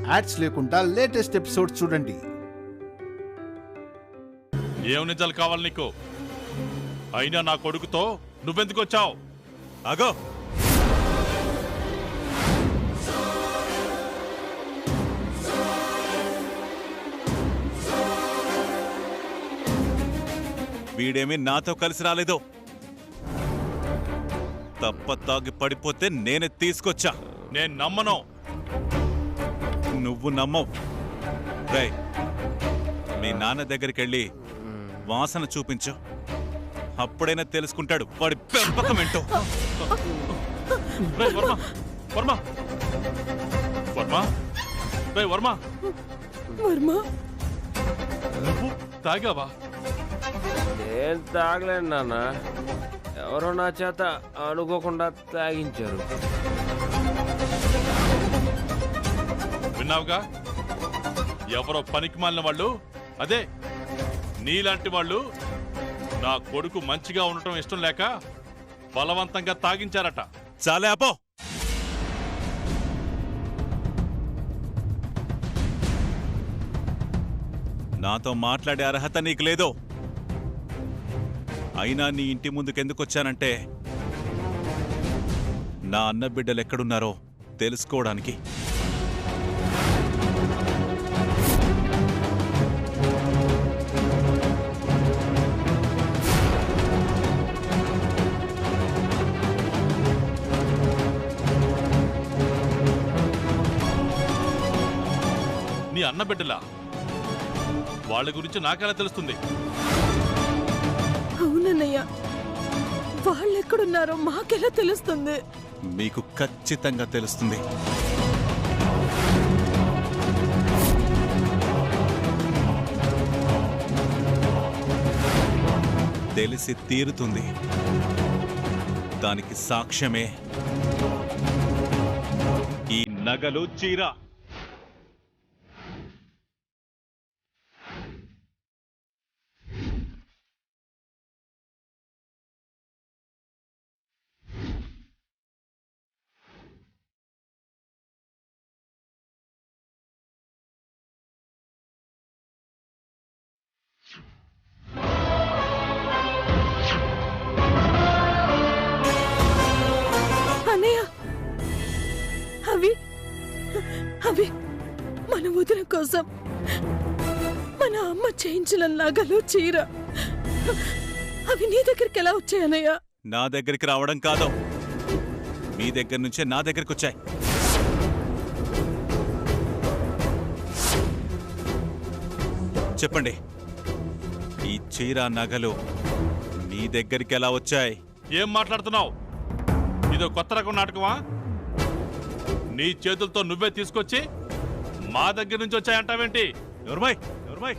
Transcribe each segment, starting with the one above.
Ads లేకుండా latest episodes చూడండి. ఏం నిజాలు కావాలి నీకు? అయినా నా కొడుకుతో నువ్వెందుకు వచ్చావు? అగో, వీడేమీ నాతో కలిసి రాలేదు. తప్ప తాగి పడిపోతే నేనే తీసుకొచ్చా. నేను నమ్మను. నువ్వు నమ్మవు. రేయ్, మీ నాన్న దగ్గరికి వెళ్ళి వాసన చూపించు. అప్పుడైనా తెలుసుకుంటాడు వాడి పెంపకం ఏంటో. రేయ్ వర్మ, వర్మ, వర్మ, రేయ్ వర్మ, వర్మ, నువ్వు తాగావా? నేను తాగలేను నాన్న, ఎవరో నా చేత అనుకోకుండా తాగించారు. విన్నావుగా? ఎవరో పనికి మాలిన వాళ్ళు, అదే నీలాంటి వాళ్ళు నా కొడుకు మంచిగా ఉండటం ఇష్టం లేక బలవంతంగా తాగించారట. చాలే ఆపో. నాతో మాట్లాడే అర్హత నీకు లేదు. అయినా నీ ఇంటి ముందుకెందుకొచ్చానంటే నా అన్న బిడ్డలు ఎక్కడున్నారో తెలుసుకోవడానికి. నీ అన్న బిడ్డలా? వాళ్ళ గురించి నాకెలా తెలుస్తుంది? అవునన్నయ్య, వాళ్ళెక్కడున్నారో మాకెలా తెలుస్తుంది? మీకు ఖచ్చితంగా తెలుస్తుంది. తెలిసి తీరుతుంది. దానికి సాక్ష్యమే ఈ నగలు, చీర. అన్నయ్య, అవి అవి మన వదిన కోసం మన అమ్మ చేయించిన నగలు, చీర. అవి నీ దగ్గరికి ఎలా వచ్చాయన్నయ్య? నా దగ్గరికి రావడం కాదు, మీ దగ్గర నుంచే నా దగ్గరికి వచ్చాయి. చెప్పండి, ఈ చీర, నగలు మీ దగ్గరికి ఎలా వచ్చాయి? ఏం మాట్లాడుతున్నావు? ఇదో కొత్త రకం నాటకమా? నీ చేతులతో నువ్వే తీసుకొచ్చి మా దగ్గర నుంచి వచ్చాయంటావేంటి? ఎవరుమాయ్, ఎవరుమాయ్?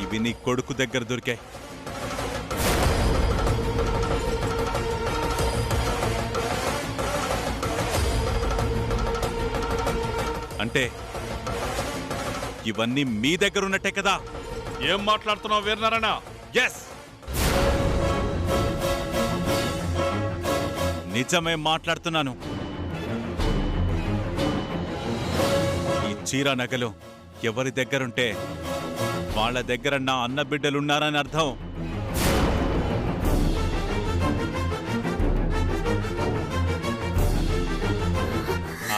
ఇవి నీ కొడుకు దగ్గర దొరికాయి. అంటే ఇవన్నీ మీ దగ్గర ఉన్నట్టే కదా? ఏం మాట్లాడుతున్నావు వీరనారాయణ? ఎస్, నిజమే మాట్లాడుతున్నాను. ఈ చీర, నగలు ఎవరి దగ్గరుంటే వాళ్ళ దగ్గర నా అన్న బిడ్డలున్నారని అర్థం.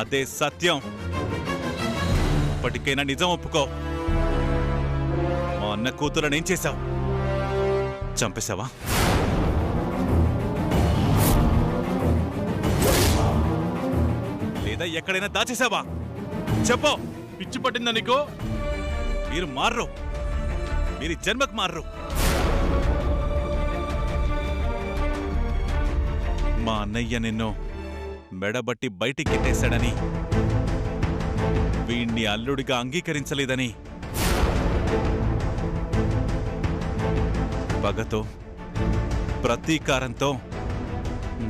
అదే సత్యం. ఇప్పటికైనా నిజం ఒప్పుకో. మా అన్న కూతురని ఏం చేశావు? చంపేశావా? లేదా ఎక్కడైనా దాచేశావా? చెప్పు. పిచ్చి పట్టిందా నీకు? మీరు మారరు, మీరు జన్మకు మారరు. మా అన్నయ్య నిన్ను మెడబట్టి బయటికి గిట్టేశాడని, వీణ్ణి అల్లుడిగా అంగీకరించలేదని పగతో, ప్రతీకారంతో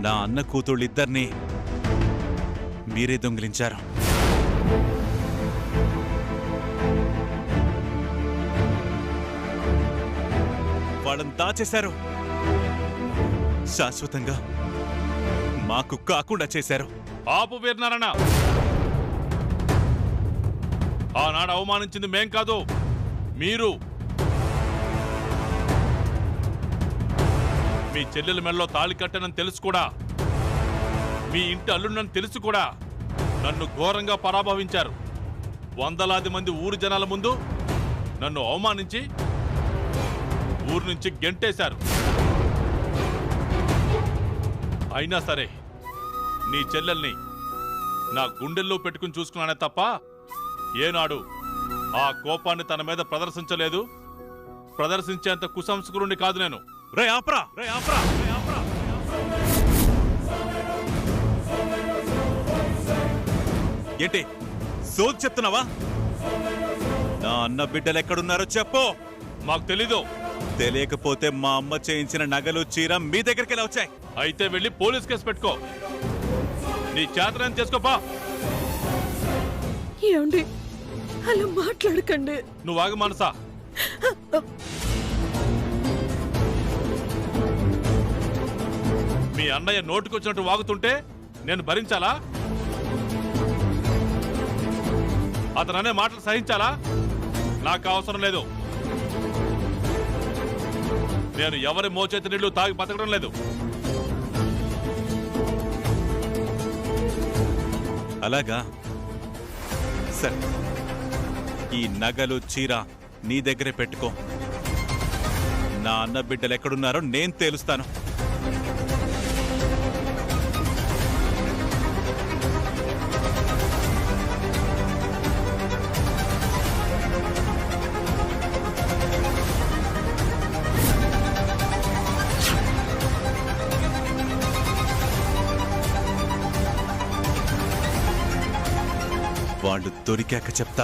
నా అన్న కూతుళ్ళిద్దరినీ మీరే దొంగిలించారు. వాళ్ళని దాచేశారు. శాశ్వతంగా మాకు కాకుండా చేశారు. ఆపు వీరనారాయణ, ఆనాడు అవమానించింది మేం కాదు, మీరు. మీ చెల్లెల మెడలో తాళి కట్టనని తెలుసు కూడా, మీ ఇంటి అల్లుండని తెలుసు కూడా నన్ను ఘోరంగా పరాభవించారు. వందలాది మంది ఊరు జనాల ముందు నన్ను అవమానించి ఊరు నుంచి గెంటేశారు. అయినా సరే నీ చెల్లెల్ని నా గుండెల్లో పెట్టుకుని చూసుకున్నానే తప్ప ఏనాడు ఆ కోపాన్ని తన మీద ప్రదర్శించలేదు. ప్రదర్శించేంత కుసంస్కరుణ్ణి కాదు నేను. రే ఆప్రా, రే ఆప్రా, రే ఆప్రా. ఏంటి సోది చెప్తున్నావా? నా అన్న బిడ్డలు ఎక్కడున్నారో చెప్పు. మాకు తెలీదు. తెలియకపోతే మా అమ్మ చేయించిన నగలు చీర మీ దగ్గరికి ఎలా వచ్చాయి? అయితే వెళ్ళి పోలీస్ కేసు పెట్టుకో. నీ చేతనం చేసుకోపా. ఏమండి అలా మాట్లాడకండి. నువ్వు ఆగు మనసా. మీ అన్నయ్య నోటుకొచ్చినట్టు వాగుతుంటే నేను భరించాలా? అతను అనే మాటలు సహించాలా? నాకు అవసరం లేదు. నేను ఎవరి మోచేతి నీళ్లు తాగి బతకడం లేదు. అలాగా సరే, ఈ నగలు చీర నీ దగ్గరే పెట్టుకో. నా అన్న బిడ్డలు ఎక్కడున్నారో నేను తేలుస్తాను. వాళ్ళు దొరికాక చెప్తా.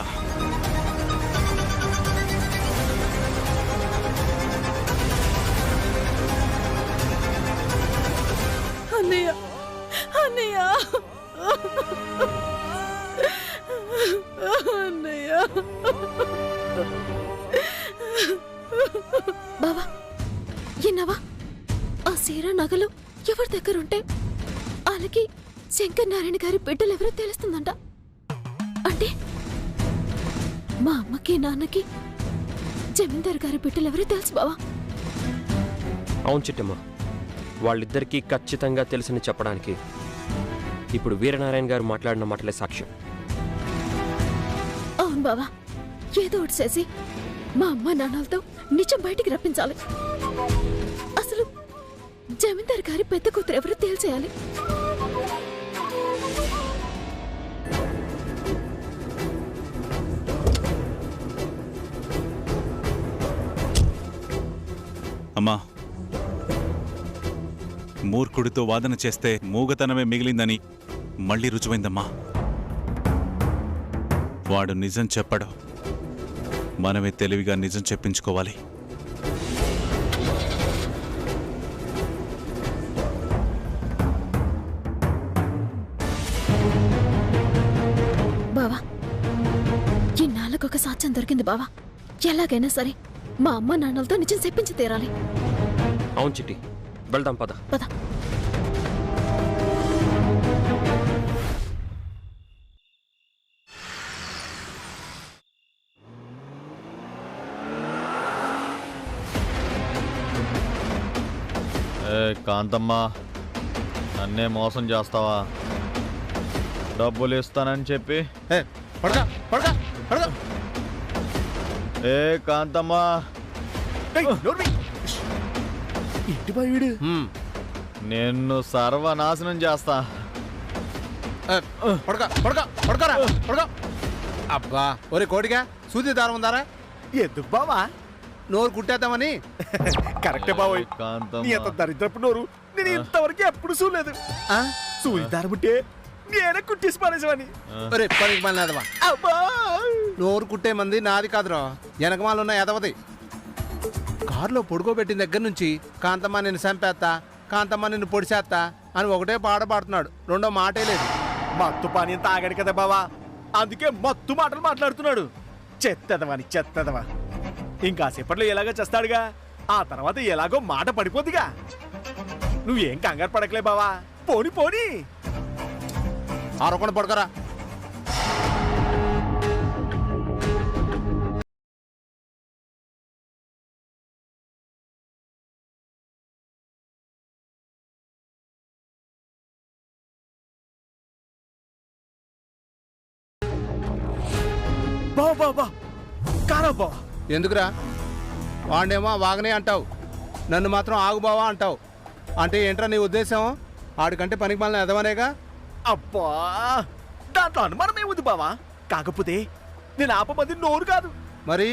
అన్నయ్య, అన్నయ్య, అన్నయ్య. బావా ఎన్నవా? ఆ సీర నగలు ఎవరి దగ్గరుంటే వాళ్ళకి శంకర్ నారాయణ గారి బిడ్డలు ఎవరో తెలుస్తుందంట. అంటే మా అమ్మకి నాన్నకి జమీందార్ గారి బిడ్డలు ఎవరో తెలుసు బావా. అవును చిట్టమ్మ, వాళ్ళిద్దరికీ ఖచ్చితంగా తెలుసని చెప్పడానికి ఇప్పుడు వీరనారాయణ గారు మాట్లాడిన మాటలే సాక్ష్యం. అవును బావా, ఏదో ఒకటి చేసి మా అమ్మ నాన్నలతో నిజం బయటికి రప్పించాలి. అసలు జమీందార్ గారి పెద్ద కూతురు ఎవరో తేల్చేయాలి. అమ్మా, మూర్ఖుడితో వాదన చేస్తే మూగతనమే మిగిలిందని మళ్ళీ రుజువైందమ్మా. వాడు నిజం చెప్పడు, మనమే తెలివిగా నిజం చెప్పించుకోవాలి. బావా, ఇన్నాళ్ళకొక సాక్ష్యం దొరికింది బావా. ఎలాగైనా సరే మా అమ్మ నాన్నలతో నిజం చెప్పించి తీరాలి. అవును చిట్టి, వెళ్దాం పద. పద. కాంతమ్మ, నన్నే మోసం చేస్తావా? డబ్బులు ఇస్తానని చెప్పి. ఏ కాంతమ్మ, నిన్ను సర్వనాశనం చేస్తా. అబ్బా ఒరే కోడిగా సూది దారం ఉందారా? ఎందుకు బావా నోరు కుట్టేద్దామని. కరెక్టే బాబోయ్, కాంతమ్మ, నీ అంత దరిద్రపు నోరు నేను ఇంతవరకు ఎప్పుడు చూడలేదు. సూదిదారం ఉంటే నేనే కుట్టేసి పారేసావని. ఒరే పనికి మళ్ళీ ఎదవా, నోరు కుట్టే మంది నాది కాదురా, వెనకమాలున్న ఎదవది. కారులో పొడుకోబెట్టిన దగ్గర నుంచి కాంతమ్మ నిన్ను చంపేస్తా, కాంతమ్మ నిన్ను పొడిచేస్తా అని ఒకటే పాట పాడుతున్నాడు, రెండో మాటే లేదు. మత్తు పానీ తాగాడు కదా బావా, అందుకే మత్తు మాటలు మాట్లాడుతున్నాడు. చెత్తదవని చెత్తదవా. ఇంకా సేపట్లో ఎలాగో చేస్తాడుగా, ఆ తర్వాత ఎలాగో మాట పడిపోద్దిగా. నువ్వేం కంగారు పడకలే బావా, పోని పోని. ఆరకుండా పడుకోరా. బావా బావా కారా బావా. ఎందుకురా? వాడినేమో వాగనే అంటావు, నన్ను మాత్రం ఆగుబావా అంటావు. అంటే ఏంట్రా నీ ఉద్దేశం? ఆడికంటే పనికి మాలిన ఎదవనేగా. అబ్బా దాంట్లో అనుమానం ఏముంది బావా? కాకపోతే నేను ఆపమంది నోరు కాదు, మరి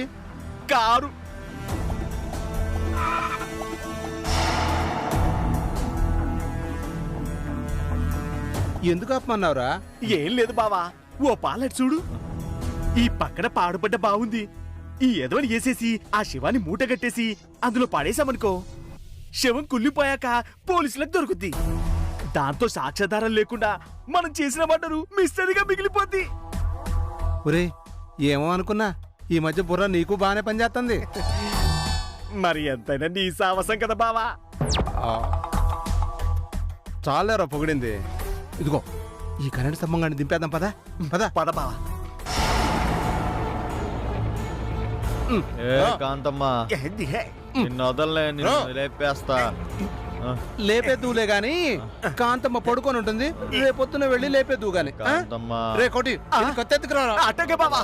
కారు. ఎందుకు ఆపమన్నావురా? ఏం లేదు బావా, ఓ పాలెట్ చూడు. ఈ పక్కన పాడుపడ్డ బాగుంది, ఈ ఎదవని వేసేసి ఆ శవాన్ని మూటగట్టేసి అందులో పడేశామనుకో, శవం కుళ్ళిపోయాక పోలీసులకు దొరుకుద్ది. దాంతో సాక్ష్యాధారం లేకుండా మనం చేసిన మటరు మిస్టరీగా మిగిలిపోద్ది. ఒరే ఏమో అనుకున్నా, ఈ మధ్య బుర్ర నీకు బాగానే పనిచేస్తుంది. మరి ఎంతైనా నీ సావసం కదా బావా. చాలేరా పొగిడింది. ఇదిగో ఈ కరెంట్ స్తంభం గాని దింపేద్దాం, పదా పదా. పద బావా. ఏ కాంతమ్మ, ఏంది హే? నిన్ను వదలలే, నిన్ను లేపేస్తా. లేపేద్దులే గాని కాంతమ్మ పడుకొని ఉంటుంది, రేపొద్దున వెళ్ళి లేపేద్దు గాని. కాంతమ్మ, రే కోటి కత్తెత్తుకురా. అట్టగే బావా.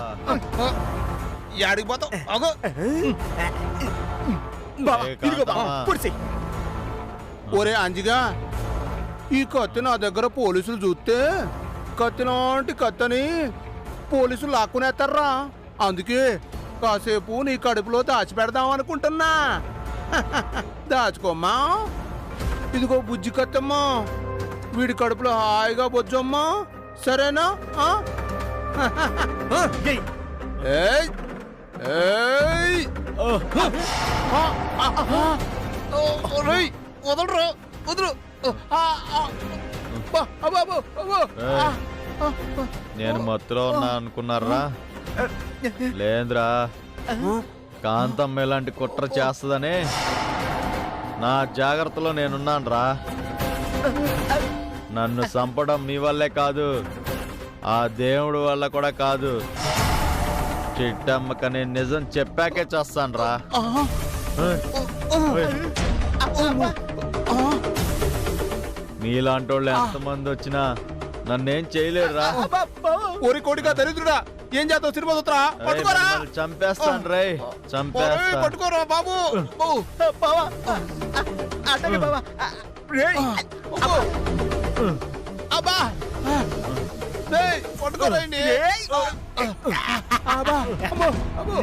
యాడికి పోతావు? అగో బావా, ఏ ఇదిగో బావా, కాంతమ్మ. పొడిసేయ్. ఒరే అంజిగా, ఈ కత్తి నా దగ్గర పోలీసులు చూస్తే కత్తి లాంటి కత్తని పోలీసులు లాక్కునేస్తారా. అందుకే కాసేపు నీ కడుపులో దాచిపెడదాం అనుకుంటున్నా. దాచుకోమ్మా. ఇదిగో బుజ్జి కత్తమ్మా, వీడి కడుపులో హాయిగా బొజ్జమ్మా, సరేనా? ఏయ్, ఏయ్ ఏయ్ ఒరేయ్, వదలరా వదలు. నేను మత్తులో ఉన్నా అనుకున్నారా? లేదురా, కాంతమ్మ ఇలాంటి కుట్ర చేస్తుందని నా జాగ్రత్తలో నేనున్నాను రా. నన్ను చంపడం మీ వల్లే కాదు, ఆ దేవుడి వల్ల కూడా కాదు. చిట్టమ్మక నేను నిజం చెప్పాకే చేస్తాను రా. మీలాంటి వాళ్ళు ఎంతమంది వచ్చినా నన్నేం చేయలేరురా. ఒరి కోడిగా దరిద్రుడా, ఏం చేస్తావు? సినిమా చూస్తారా? పట్టుకోరా. చంపేస్తాను రై, చంపేస్తా. పట్టుకోరా బాబు. బావా, అట్టగే బావా. రేయ్, అబ్బా పట్టుకోరండి. అబ్బా అమ్మో అమ్మో.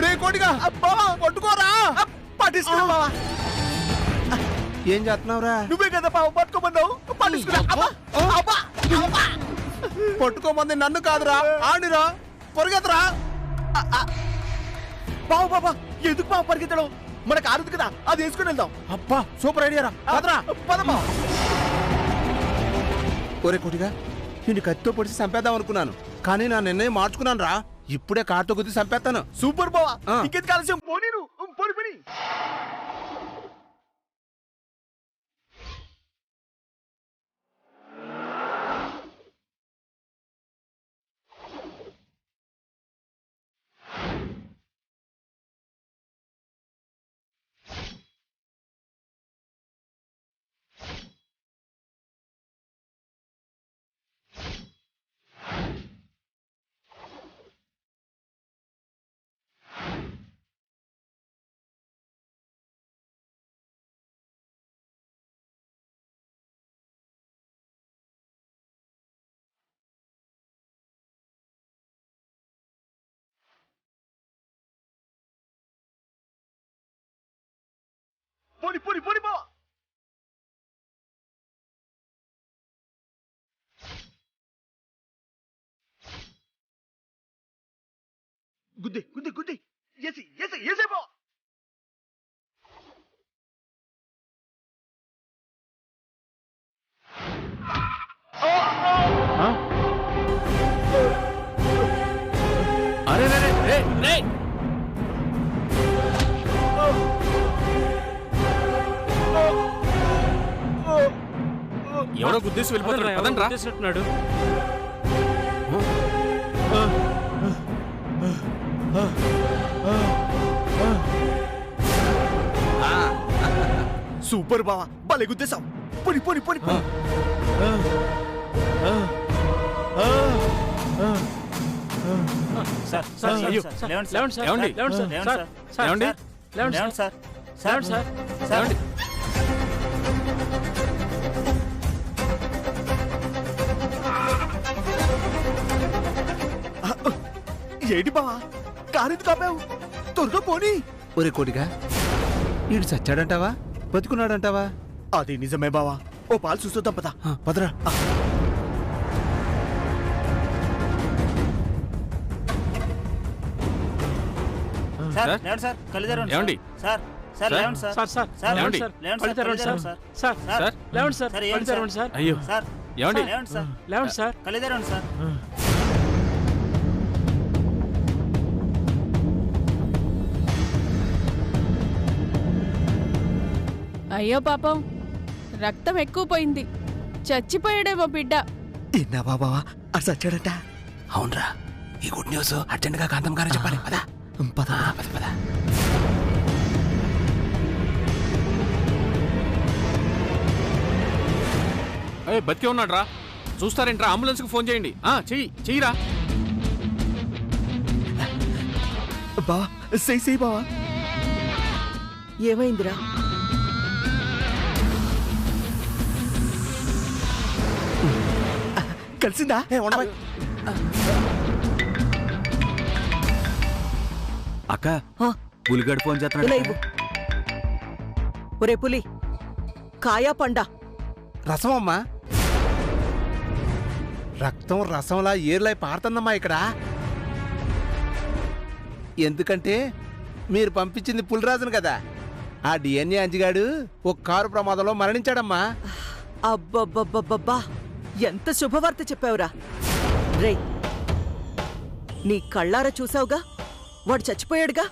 రే కోడిగా, పట్టుకోరా. పట్టించుకున్నా బావా. ఏం చేస్తున్నావురా? నువ్వే కదా బావ పట్టుకోమన్నావు, పట్టించుకున్నా. పట్టుకోమంది నన్ను కాదురా, ఆడిరా. పొరిగెత్తరా. బావ బాబా, ఎందుకు బావ పరిగెత్తడం? మనకు ఆరుదు కదా, అది వేసుకుని వెళ్దాం. అబ్బా సూపర్ ఐడియా రా. పదరా. పద బావ. ఒరే కోటిగా, నేను కత్తితో పొడిచి చంపేద్దాం అనుకున్నాను, కానీ నా నిర్ణయం మార్చుకున్నాను రా. ఇప్పుడే కారుతో గుద్ది చంపేస్తాను. సూపర్ బావా. ఆ. ఇంకెందుకు ఆలస్యం? పోనీ పోని పని. పోని పోని పోని బావా. గుద్దే గుద్దే గుద్దే. ఏసి ఏసి ఏసే బావా. ఎవడో గుద్దేసి వెళ్ళిపోతున్నాడు పదండ్రా. చేసినట్టున్నాడు. సూపర్ బావా, భలే గుద్దేశాం. పొడి పొడి పొడి. అయ్యో. లేవండి సార్. ఏమండి? లేవండి సార్. ఏమండి? సార్. ఏమండి? లేవండి సార్. లేవండి సార్. ఏమండి? ఏంటి బావా, కారెందుకు కాపావు? త్వరగా పోనీ. ఒరే కోటిగా, వీడు చచ్చాడంటావా బతుకున్నాడంటావా? అది నిజమే బావా. ఓ పాలు చూస్తుందాం పదా. పదరా. ఏమండి? సార్. ఏమండి? సార్. లేవండి సార్. కళ్ళు తెరవండి సార్. సార్. లేవండి సార్. కళ్ళు తెరవండి సార్. అయ్యో. ఏమండి? లేవండి సార్. అయ్యో పాపం, రక్తం ఎక్కువ పోయింది. చచ్చిపోయాడేమో బిడ్డ. ఇన్నావా బావా, అది చచ్చాడట. అవునరా, ఈ గుడ్ న్యూస్ అర్జెంట్ గా కాంతం గారు చెప్పాలి. పదా పద. పద పద. బతికే ఉన్నాడు రా. చూస్తారేంట్రా? అంబులెన్స్ కు ఫోన్ చేయండి. చెయ్యిరా. బావా, సై బావా. ఏమైందిరా? కలిసిందా? అక్క పులిగడు ఫోన్ ఇలా చేస్తున్నాడు. ఇవ్వు. ఒరే పులి, కాయా పండా? రసం అమ్మా. రక్తం రసంలా ఏర్లై పారుతుందమ్మా ఇక్కడ. ఎందుకంటే మీరు పంపించింది పులిరాజును కదా. ఆ డిఎన్ఏ అంజిగాడు ఒక కారు ప్రమాదంలో మరణించాడమ్మా. అబ్బబ్బబ్బబ్బబ్బా, ఎంత శుభవార్త చెప్పావురా. రే, నీ కళ్ళారా చూసావుగా, వాడు చచ్చిపోయాడుగా.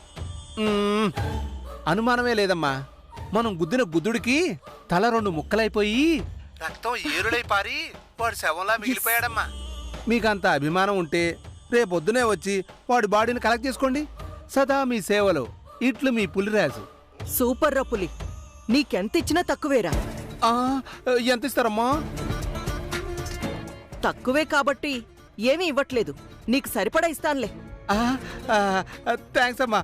అనుమానమే లేదమ్మా. మనం గుద్దిన గుద్దుడికి తల 2 ముక్కలైపోయి రక్తం ఏరులై పారి వాడు శవంలా మిగిలిపోయాడమ్మా. మీకంత అభిమానం ఉంటే రేపొద్దునే వచ్చి వాడి బాడీని కలెక్ట్ చేసుకోండి. సదా మీ సేవలో ఇట్లు మీ పులిరాజు. సూపర్ రా పులి, నీకెంత ఇచ్చినా తక్కువేరా. ఎంత ఇస్తారమ్మా? తక్కువే కాబట్టి ఏమీ ఇవ్వట్లేదు, నీకు సరిపడా ఇస్తానులే. థ్యాంక్స్ అమ్మా,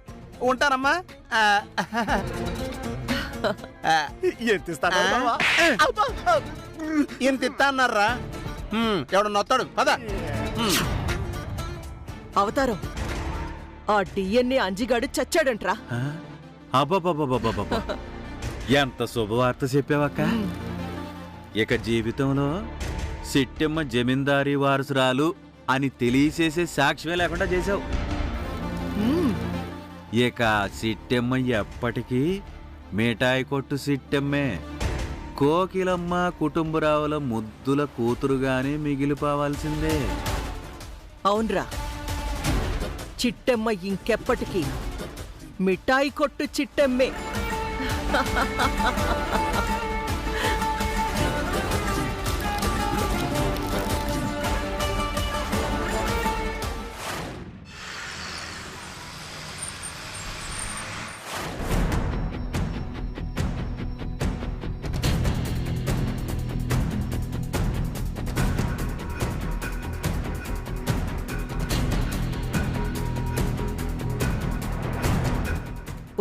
ఉంటానమ్మా. ఎంత ఇస్తాను బావా? ఇంత ఇస్తా అన్నారా? ఎవడన్నా వస్తాడు పద. అవతారం, ఆ డిఎన్ఏ అంజిగాడు చచ్చాడంట్రా. అబ్బబ్బబ్బబ్బబ్బబ్బ, ఎంత శుభవార్త చెప్పావక్క. ఇక జీవితంలో సిట్టెమ్మ జమీందారీ వారసురాలు అని తెలియచేసే సాక్ష్యమే లేకుండా చేశావు. ఇక సిట్టెమ్మ ఎప్పటికీ మిఠాయి కొట్టు సిట్టెమ్మే, కోకిలమ్మ కుటుంబరావుల ముద్దుల కూతురుగానే మిగిలిపోవాల్సిందే. అవునరా, చిట్టెమ్మ ఇంకెప్పటికీ మిఠాయి కొట్టు చిట్టెమ్మే.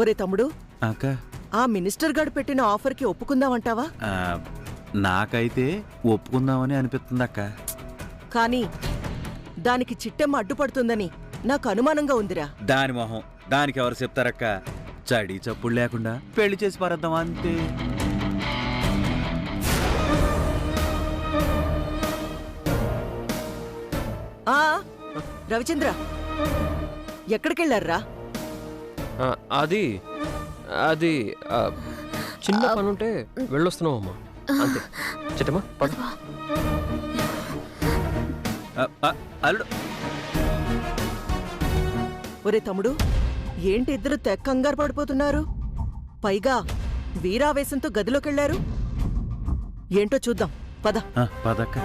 ఒరే తమ్ముడు, అక్క, ఆ మినిస్టర్ గారు పెట్టిన ఆఫర్కి ఒప్పుకుందామంటావా? నాకైతే ఒప్పుకుందామని అనిపిస్తుందక్క. కానీ దానికి చిట్టెమ్మ అడ్డుపడుతుందని నాకు అనుమానంగా ఉందిరా. దాని మొహం దానికి ఎవరు చెప్తారక్క? చడి చప్పుడు లేకుండా పెళ్లి చేసి పారేద్దాం అంతే. రవిచంద్ర, ఎక్కడికెళ్ళారా? అది చిన్న పనుంటే వెళ్ళొస్తున్నావు అమ్మా. అంతే. చిట్టమ్మా పద. అల్లుడు ఒరే తమ్ముడు, ఏంటి ఇద్దరు తెగ కంగారు పడిపోతున్నారు? పైగా వీరావేశంతో గదిలోకెళ్లారు. ఏంటో చూద్దాం, పద. పదక్క.